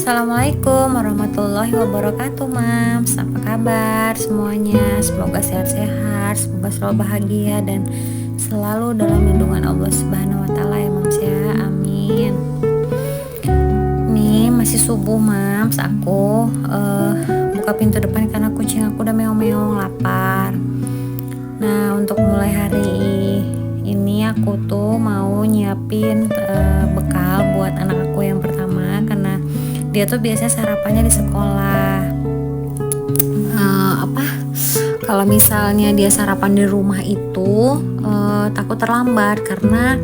Assalamualaikum warahmatullahi wabarakatuh, Mams. Apa kabar semuanya? Semoga sehat-sehat, semoga selalu bahagia dan selalu dalam lindungan Allah Subhanahu wa taala ya, Mams ya. Amin. Nih masih subuh, Mams. Aku buka pintu depan karena kucing aku udah meong-meong lapar. Nah, untuk mulai hari ini aku tuh mau nyiapin bekal buat anak aku yang pertama, karena dia tuh biasanya sarapannya di sekolah. Kalau misalnya dia sarapan di rumah itu takut terlambat karena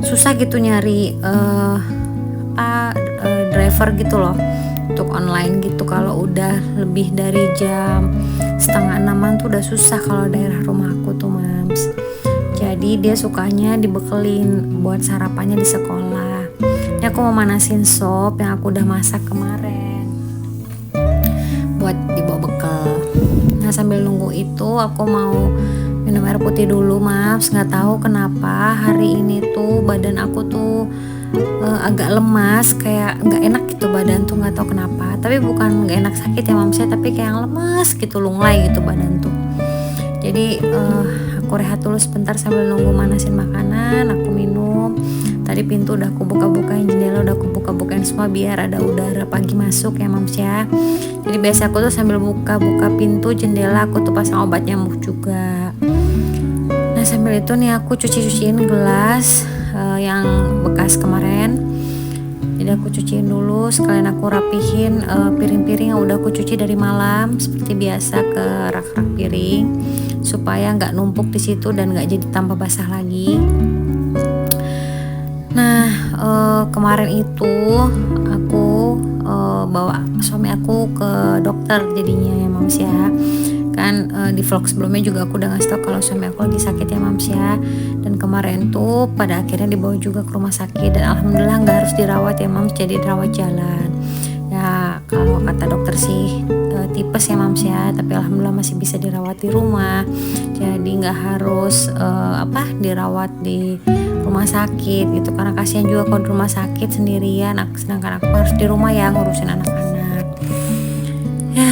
susah gitu nyari driver gitu loh untuk online gitu. Kalau udah lebih dari jam 5:30 tuh udah susah kalau daerah rumah aku tuh, Mams. Jadi dia sukanya dibekelin buat sarapannya di sekolah. Ini aku mau manasin sop yang aku udah masak kemarin buat dibawa bekal. Nah, sambil nunggu itu aku mau minum air putih dulu, Maaf. Nggak tahu kenapa hari ini tuh badan aku tuh agak lemas, kayak nggak enak gitu badan tuh, nggak tahu kenapa. Tapi bukan nggak enak sakit ya, Mams, tapi kayak yang lemas gitu, lunglai gitu badan tuh. Jadi aku rehat dulu sebentar sambil nunggu manasin makanan. Aku minum. Tadi pintu udah aku buka-bukain, jendela udah aku buka-bukain semua biar ada udara pagi masuk ya, Mams ya. Jadi biasa aku tuh sambil buka-buka pintu jendela aku tuh pasang obat nyamuk juga. Nah, sambil itu nih aku cuci-cuciin gelas yang bekas kemarin. Jadi aku cuciin dulu, sekalian aku rapihin piring-piring yang udah aku cuci dari malam seperti biasa ke rak-rak piring supaya nggak numpuk di situ dan nggak jadi tambah basah lagi. Nah, kemarin itu aku bawa suami aku ke dokter jadinya ya, Mams ya. Kan di vlog sebelumnya juga aku udah ngasih tau kalau suami aku lagi sakit ya, Mams ya. Dan kemarin tuh pada akhirnya dibawa juga ke rumah sakit dan alhamdulillah nggak harus dirawat ya, Mams, jadi dirawat jalan. Ya kalau kata dokter sih tipes ya, Mams ya, tapi alhamdulillah masih bisa dirawat di rumah. Jadi nggak harus dirawat di rumah sakit gitu, karena kasihan juga kalau di rumah sakit sendirian, sedangkan aku harus di rumah ya ngurusin anak-anak. Ya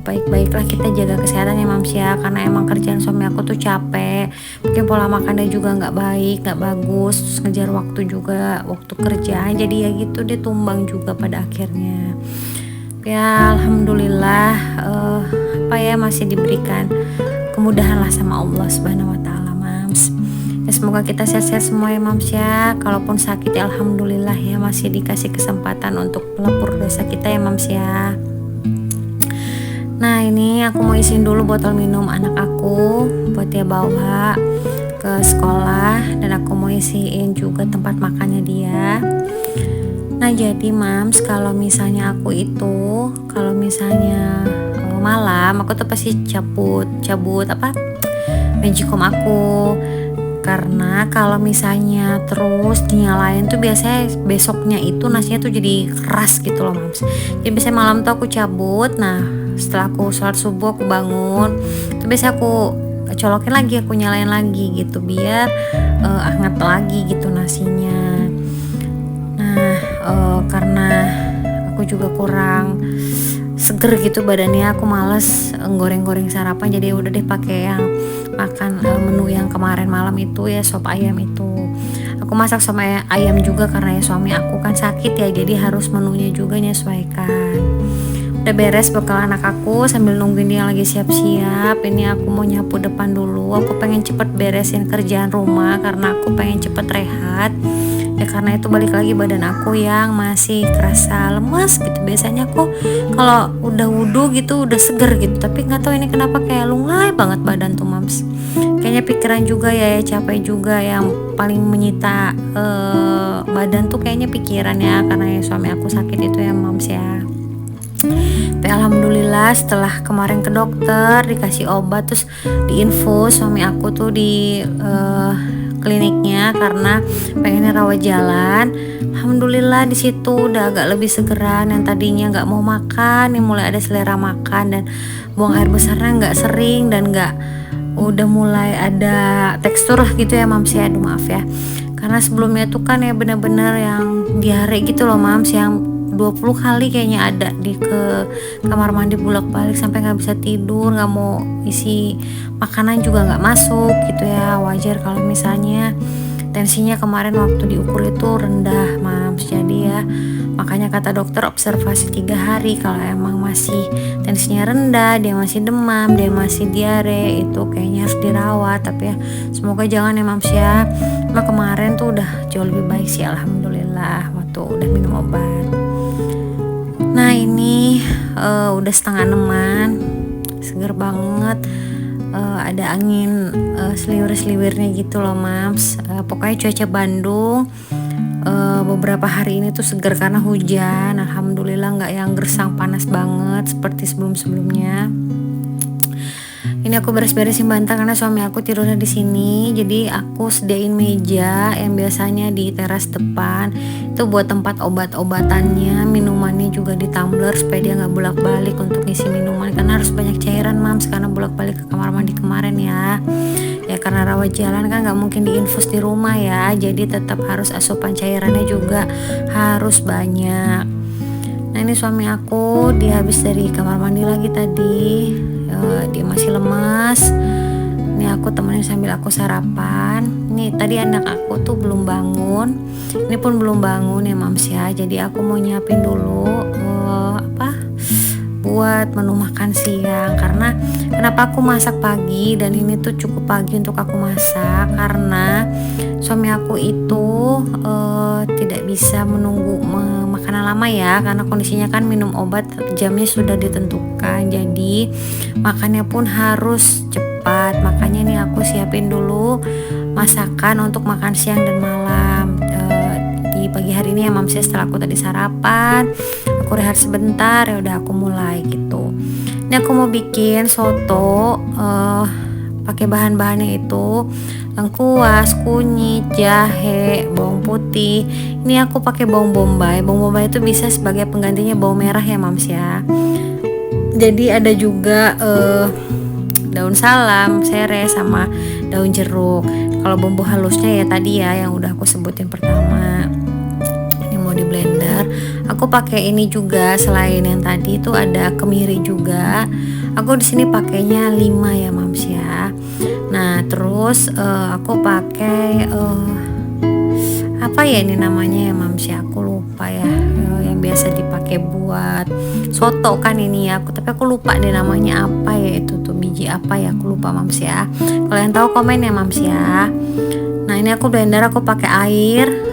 baik-baiklah kita jaga kesehatan ya, Mams ya, karena emang kerjaan suami aku tuh capek, mungkin pola makannya juga nggak baik, nggak bagus, terus ngejar waktu juga, waktu kerjaan, jadi ya gitu dia tumbang juga pada akhirnya. Ya alhamdulillah masih diberikan kemudahan lah sama Allah Subhanahu wa taala, Mams. Ya, semoga kita sehat-sehat semua ya, Mams ya. Kalaupun sakit ya alhamdulillah ya masih dikasih kesempatan untuk melapor dosa kita ya, Mams ya. Nah, ini aku mau isiin dulu botol minum anak aku buat dia bawa ke sekolah, dan aku mau isiin juga tempat makannya dia. Nah, jadi Mams, kalau misalnya malam aku tuh pasti cabut magicom aku, karena kalau misalnya terus dinyalain tuh biasanya besoknya itu nasinya tuh jadi keras gitu loh, Mams. Jadi biasanya malam tuh aku cabut. Nah, setelah aku sholat subuh aku bangun tuh biasanya aku colokin lagi, aku nyalain lagi gitu biar hangat lagi gitu nasinya. Nah, karena aku juga kurang seger gitu badannya, aku males goreng-goreng sarapan, jadi udah deh pakai yang makan menu yang kemarin malam itu ya, sop ayam itu. Aku masak sop ayam juga karena ya suami aku kan sakit ya, jadi harus menunya juga menyesuaikan. Udah beres bekal anak aku, sambil nungguin dia lagi siap-siap. Ini aku mau nyapu depan dulu. Aku pengen cepet beresin kerjaan rumah karena aku pengen cepet rehat. Ya karena itu balik lagi badan aku yang masih kerasa lemas gitu. Biasanya aku kalau udah wudhu gitu udah seger gitu, tapi nggak tahu ini kenapa kayak lunglai banget badan tuh, Mams. Kayaknya pikiran juga ya capek juga, yang paling menyita badan tuh kayaknya pikirannya, karena ya suami aku sakit itu ya, Mams ya. Tapi alhamdulillah setelah kemarin ke dokter dikasih obat, terus diinfus suami aku tuh di kliniknya karena pengennya rawat jalan. Alhamdulillah di situ udah agak lebih segeran, yang tadinya nggak mau makan, yang mulai ada selera makan dan buang air besarnya nggak sering dan nggak, udah mulai ada tekstur gitu ya, Mams ya. Aduh maaf ya, karena sebelumnya tuh kan ya bener-bener yang diare gitu loh, Mams, yang 20 kali kayaknya ada di ke kamar mandi bolak-balik sampai nggak bisa tidur, nggak mau isi makanan juga nggak masuk gitu ya. Wajar kalau misalnya tensinya kemarin waktu diukur itu rendah mams. Jadi ya makanya kata dokter observasi 3 hari. Kalau emang masih tensinya rendah, dia masih demam, dia masih diare, itu kayaknya harus dirawat. Tapi ya semoga jangan ya mams ya. Nah kemarin tuh udah jauh lebih baik sih alhamdulillah waktu udah minum obat. Nah ini udah setengah 6-an, seger banget. Ada angin seliwir-seliwirnya gitu loh mams. Pokoknya cuaca Bandung beberapa hari ini tuh seger karena hujan. Alhamdulillah nggak yang gersang panas banget seperti sebelum-sebelumnya. Ini aku beres-beresin bantal karena suami aku tidurnya di sini. Jadi aku sediain meja yang biasanya di teras depan itu buat tempat obat-obatannya, minumannya juga di tumbler supaya dia nggak bolak-balik untuk ngisi minuman karena harus banyak cairan mams karena bolak-balik ke kamar mandi kemarin ya. Ya karena rawat jalan kan nggak mungkin diinfus di rumah ya. Jadi tetap harus asupan cairannya juga harus banyak. Nah ini suami aku dia habis dari kamar mandi lagi tadi. Dia masih lemas. Ini aku temenin sambil aku sarapan. Nih tadi anak aku tuh belum bangun. Ini pun belum bangun ya mams ya. Jadi aku mau nyiapin dulu buat menu makan siang. Karena kenapa aku masak pagi dan ini tuh cukup pagi untuk aku masak karena suami aku itu tidak bisa menunggu makanan lama ya karena kondisinya kan minum obat jamnya sudah ditentukan. Jadi makannya pun harus cepat. Makanya nih aku siapin dulu masakan untuk makan siang dan malam. Di pagi hari ini ya mams ya setelah aku tadi sarapan, aku rehat sebentar ya udah aku mulai gitu. Ini aku mau bikin soto pakai bahan-bahannya itu lengkuas, kunyit, jahe, bawang putih. Ini aku pakai bawang bombay. Bawang bombay itu bisa sebagai penggantinya bawang merah ya mams ya. Jadi ada juga daun salam, serai sama daun jeruk. Kalau bumbu halusnya ya tadi ya yang udah aku sebutin pertama. Ini mau di blender. Aku pakai ini juga selain yang tadi itu ada kemiri juga. Aku di sini pakainya 5 ya mams ya. Nah terus aku pakai apa ya ini namanya ya mams ya, aku lupa ya. Yang biasa dipakai buat soto kan ini ya. Tapi aku lupa deh namanya apa ya, itu tuh biji apa ya, aku lupa mams ya. Kalau yang tahu komen ya mams ya. Nah ini aku blender, aku pakai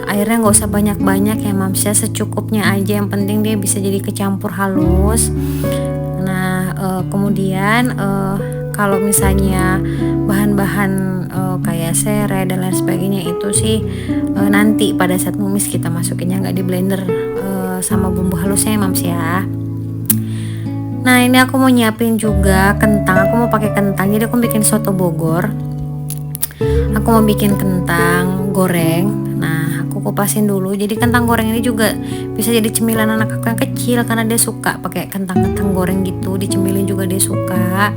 airnya nggak usah banyak-banyak ya mams ya, secukupnya aja. Yang penting dia bisa jadi kecampur halus. Nah kemudian kalau misalnya bahan-bahan kayak serai dan lain sebagainya itu sih nanti pada saat numis kita masukinnya, nggak di blender sama bumbu halusnya ya mams ya. Nah ini aku mau nyiapin juga kentang. Aku mau pakai kentang, jadi aku bikin soto Bogor. Aku mau bikin kentang goreng. Nah aku kupasin dulu. Jadi kentang goreng ini juga bisa jadi cemilan anak aku yang kecil karena dia suka pakai kentang-kentang goreng gitu, dicemilin juga dia suka.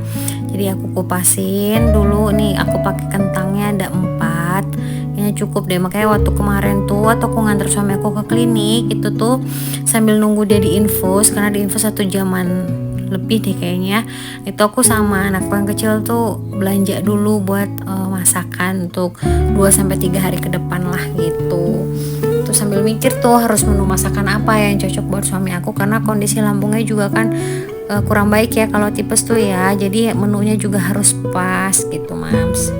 Jadi aku kupasin dulu. Nih aku pakai kentangnya ada 4. Kayaknya cukup deh. Makanya waktu kemarin tuh waktu aku nganter suami aku ke klinik itu tuh sambil nunggu dia diinfus, karena diinfus 1 jaman lebih deh kayaknya, itu aku sama anakku yang kecil tuh belanja dulu buat masakan untuk 2-3 hari ke depan lah gitu. Terus sambil mikir tuh harus menu masakan apa yang cocok buat suami aku karena kondisi lambungnya juga kan kurang baik ya kalau tipes tuh ya. Jadi menunya juga harus pas gitu mams.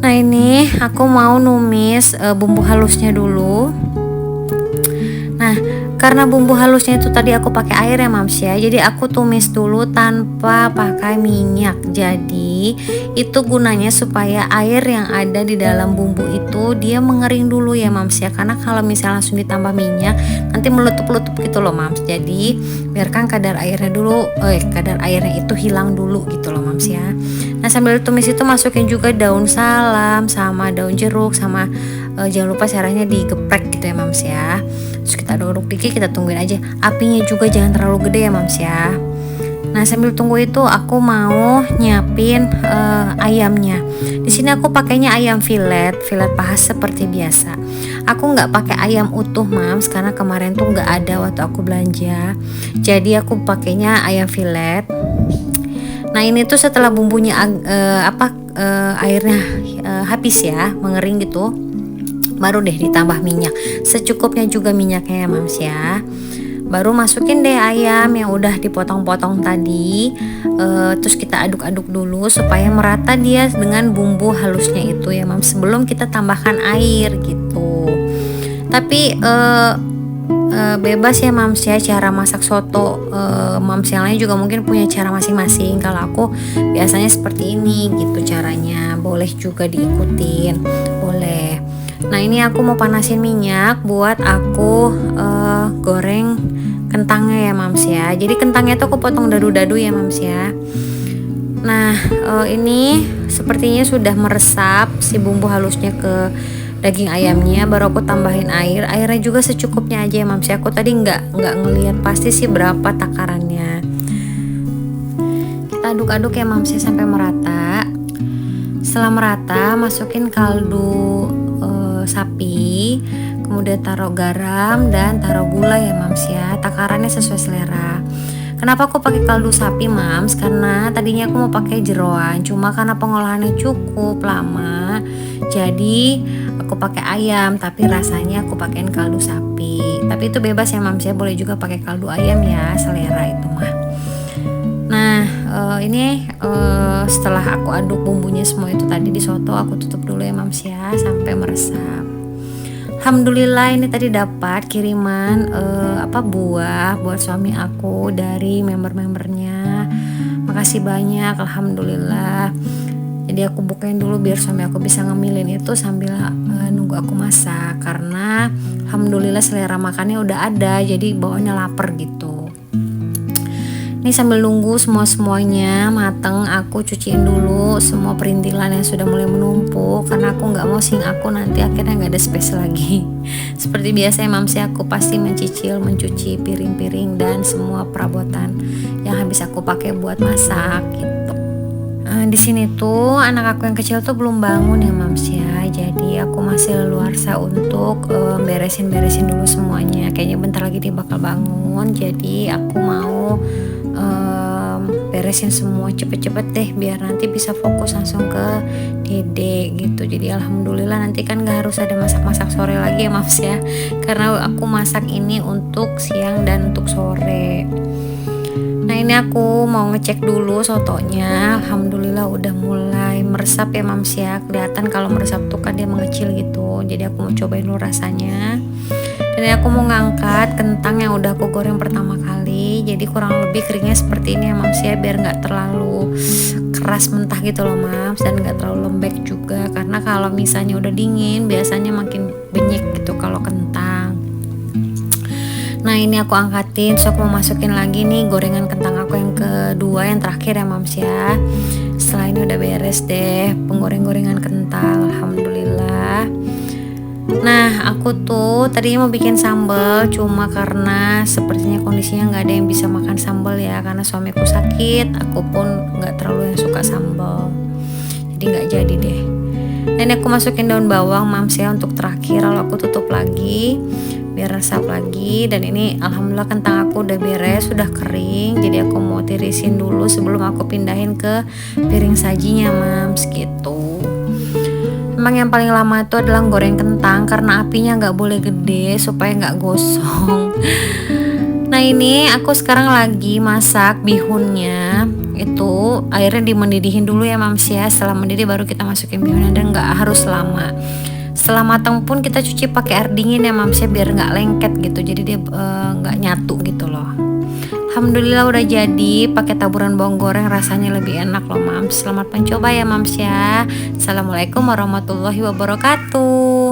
Nah ini aku mau numis bumbu halusnya dulu. Nah karena bumbu halusnya itu tadi aku pakai air ya mams ya, jadi aku tumis dulu tanpa pakai minyak. Jadi itu gunanya supaya air yang ada di dalam bumbu itu dia mengering dulu ya mams ya, karena kalau misalnya langsung ditambah minyak nanti meletup-letup gitu loh mams. Jadi biarkan kadar airnya dulu, kadar airnya itu hilang dulu gitu loh mams ya. Nah sambil tumis itu masukin juga daun salam sama daun jeruk sama jangan lupa serainya digeprek gitu ya mams ya. Terus kita aduk-aduk dikit, kita tungguin aja. Apinya juga jangan terlalu gede ya mams ya. Nah, sambil tunggu itu aku mau nyiapin ayamnya. Di sini aku pakainya ayam filet paha seperti biasa. Aku nggak pakai ayam utuh Mams karena kemarin tuh nggak ada waktu aku belanja. Jadi aku pakainya ayam filet. Nah, ini tuh setelah bumbunya airnya habis ya, mengering gitu, baru deh ditambah minyak. Secukupnya juga minyaknya ya Mams ya. Baru masukin deh ayam yang udah dipotong-potong tadi, terus kita aduk-aduk dulu supaya merata dia dengan bumbu halusnya itu ya Mams, sebelum kita tambahkan air gitu. Tapi bebas ya Mams ya cara masak soto. Mams yang lain juga mungkin punya cara masing-masing. Kalau aku biasanya seperti ini gitu caranya, boleh juga diikutin, boleh. Nah, ini aku mau panasin minyak buat aku goreng kentangnya ya Mams ya. Jadi kentangnya tuh aku potong dadu-dadu ya Mams ya. Nah, ini sepertinya sudah meresap si bumbu halusnya ke daging ayamnya. Baru aku tambahin airnya juga secukupnya aja ya Mams ya. Aku tadi nggak ngelihat pasti sih berapa takarannya. Kita aduk-aduk ya Mams ya sampai merata. Setelah merata, masukin kaldu sapi, kemudian taruh garam dan taruh gula ya Mams ya. Takarannya sesuai selera. Kenapa aku pakai kaldu sapi Mams? Karena tadinya aku mau pakai jeroan, cuma karena pengolahannya cukup lama, jadi aku pakai ayam, tapi rasanya aku pakein kaldu sapi. Tapi itu bebas ya Mams ya, boleh juga pakai kaldu ayam ya, selera itu mah. Nah, ini setelah aku aduk bumbunya semua itu tadi di soto, aku tutup dulu ya Mams ya sampai meresap. Alhamdulillah ini tadi dapat kiriman buah buat suami aku dari member-membernya. Makasih banyak, alhamdulillah. Jadi aku bukain dulu biar suami aku bisa ngemilin itu sambil nunggu aku masak, karena alhamdulillah selera makannya udah ada, jadi bawaannya lapar gitu. Ini sambil nunggu semuanya mateng, aku cuciin dulu semua perintilan yang sudah mulai menumpuk, karena aku nggak mau aku nanti akhirnya nggak ada space lagi. Seperti biasa ya Mams ya, aku pasti mencuci piring-piring dan semua perabotan yang habis aku pakai buat masak gitu. Di sini tuh anak aku yang kecil tuh belum bangun ya Mams ya, jadi aku masih leluasa untuk beresin dulu semuanya. Kayaknya bentar lagi dia bakal bangun, jadi aku mau beresin semua cepet-cepet deh biar nanti bisa fokus langsung ke Dede gitu. Jadi alhamdulillah nanti kan gak harus ada masak-masak sore lagi ya Mams ya, karena aku masak ini untuk siang dan untuk sore. Nah, ini aku mau ngecek dulu sotonya. Alhamdulillah udah mulai meresap ya Mams ya. Kelihatan kalau meresap tuh kan dia mengecil gitu. Jadi aku mau cobain dulu rasanya. Dan aku mau ngangkat kentang yang udah aku goreng pertama kali. Jadi kurang lebih keringnya seperti ini ya Mams ya, biar gak terlalu keras mentah gitu loh Mams, dan gak terlalu lembek juga. Karena kalau misalnya udah dingin biasanya makin benyek gitu kalau kentang. Nah, ini aku angkatin, so aku mau masukin lagi nih gorengan kentang aku yang kedua, yang terakhir ya Mams ya. Setelah ini udah beres deh penggoreng-gorengan kentang, alhamdulillah. Nah, aku tuh tadi mau bikin sambal, cuma karena sepertinya kondisinya nggak ada yang bisa makan sambal ya, karena suamiku sakit, aku pun nggak terlalu yang suka sambal, jadi nggak jadi deh. Dan aku masukin daun bawang Mams ya untuk terakhir, lalu aku tutup lagi biar resap lagi. Dan ini alhamdulillah kentang aku udah beres, sudah kering, jadi aku mau tirisin dulu sebelum aku pindahin ke piring sajinya Mams gitu. Memang yang paling lama itu adalah goreng kentang, karena apinya nggak boleh gede supaya nggak gosong. Nah, ini aku sekarang lagi masak bihunnya. Itu airnya dimendidihkan dulu ya Mams ya. Setelah mendidih baru kita masukin bihunnya, dan nggak harus lama. Setelah matang pun kita cuci pakai air dingin ya Mams ya, biar nggak lengket gitu, jadi dia nggak nyatu gitu loh. Alhamdulillah udah jadi, pakai taburan bawang goreng rasanya lebih enak loh Mams. Selamat mencoba ya Mams ya. Assalamualaikum warahmatullahi wabarakatuh.